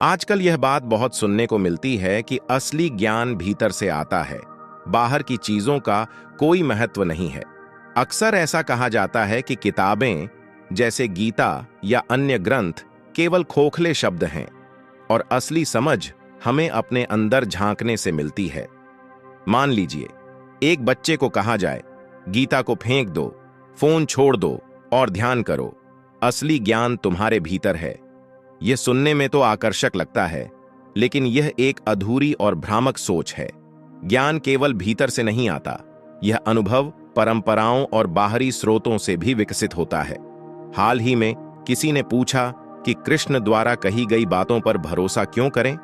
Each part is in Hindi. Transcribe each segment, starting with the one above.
आजकल यह बात बहुत सुनने को मिलती है कि असली ज्ञान भीतर से आता है, बाहर की चीजों का कोई महत्व नहीं है। अक्सर ऐसा कहा जाता है कि किताबें जैसे गीता या अन्य ग्रंथ केवल खोखले शब्द हैं और असली समझ हमें अपने अंदर झांकने से मिलती है। मान लीजिए, एक बच्चे को कहा जाए, गीता को फेंक दो, फोन छोड़ दो और ध्यान करो, असली ज्ञान तुम्हारे भीतर है। यह सुनने में तो आकर्षक लगता है, लेकिन यह एक अधूरी और भ्रामक सोच है। ज्ञान केवल भीतर से नहीं आता, यह अनुभव, परंपराओं और बाहरी स्रोतों से भी विकसित होता है। हाल ही में किसी ने पूछा कि कृष्ण द्वारा कही गई बातों पर भरोसा क्यों करें?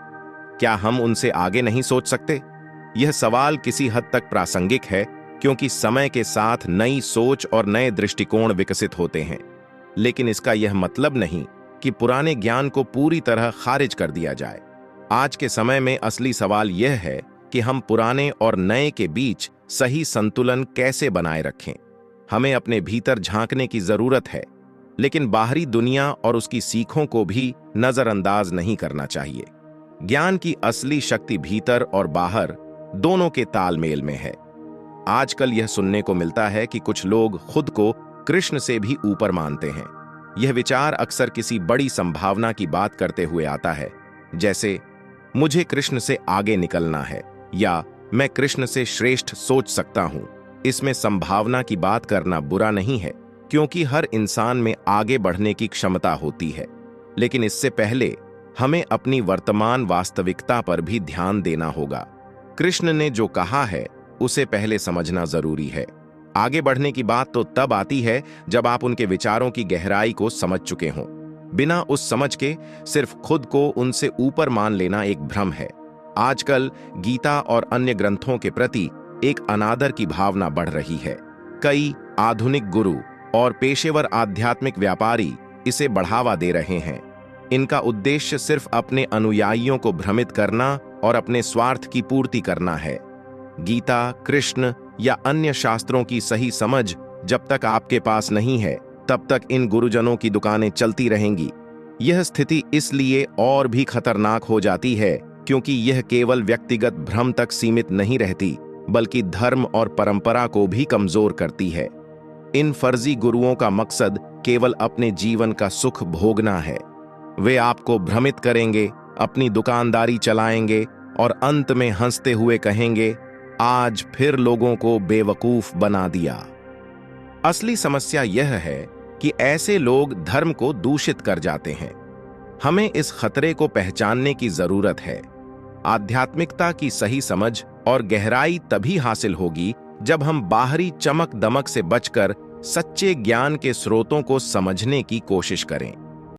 क्या हम उनसे आगे नहीं सोच सकते? यह सवाल किसी हद तक प्रासंगिक है, क्योंकि समय के साथ नई सोच और नए दृष्टिकोण विकसित होते हैं। लेकिन इसका यह मतलब नहीं कि पुराने ज्ञान को पूरी तरह खारिज कर दिया जाए। आज के समय में असली सवाल यह है कि हम पुराने और नए के बीच सही संतुलन कैसे बनाए रखें। हमें अपने भीतर झांकने की जरूरत है, लेकिन बाहरी दुनिया और उसकी सीखों को भी नजरअंदाज नहीं करना चाहिए। ज्ञान की असली शक्ति भीतर और बाहर दोनों के तालमेल में है। आजकल यह सुनने को मिलता है कि कुछ लोग खुद को कृष्ण से भी ऊपर मानते हैं। यह विचार अक्सर किसी बड़ी संभावना की बात करते हुए आता है, जैसे मुझे कृष्ण से आगे निकलना है या मैं कृष्ण से श्रेष्ठ सोच सकता हूं। इसमें संभावना की बात करना बुरा नहीं है, क्योंकि हर इंसान में आगे बढ़ने की क्षमता होती है। लेकिन इससे पहले हमें अपनी वर्तमान वास्तविकता पर भी ध्यान देना होगा। कृष्ण ने जो कहा है उसे पहले समझना जरूरी है। आगे बढ़ने की बात तो तब आती है जब आप उनके विचारों की गहराई को समझ चुके हों। बिना उस समझ के सिर्फ खुद को उनसे ऊपर मान लेना एक भ्रम है। आजकल गीता और अन्य ग्रंथों के प्रति एक अनादर की भावना बढ़ रही है। कई आधुनिक गुरु और पेशेवर आध्यात्मिक व्यापारी इसे बढ़ावा दे रहे हैं। इनका उद्देश्य सिर्फ अपने अनुयायियों को भ्रमित करना और अपने स्वार्थ की पूर्ति करना है। गीता, कृष्ण या अन्य शास्त्रों की सही समझ जब तक आपके पास नहीं है, तब तक इन गुरुजनों की दुकानें चलती रहेंगी। यह स्थिति इसलिए और भी खतरनाक हो जाती है क्योंकि यह केवल व्यक्तिगत भ्रम तक सीमित नहीं रहती, बल्कि धर्म और परंपरा को भी कमजोर करती है। इन फर्जी गुरुओं का मकसद केवल अपने जीवन का सुख भोगना है। वे आपको भ्रमित करेंगे, अपनी दुकानदारी चलाएंगे और अंत में हंसते हुए कहेंगे, आज फिर लोगों को बेवकूफ बना दिया। असली समस्या यह है कि ऐसे लोग धर्म को दूषित कर जाते हैं। हमें इस खतरे को पहचानने की जरूरत है। आध्यात्मिकता की सही समझ और गहराई तभी हासिल होगी जब हम बाहरी चमक दमक से बचकर सच्चे ज्ञान के स्रोतों को समझने की कोशिश करें।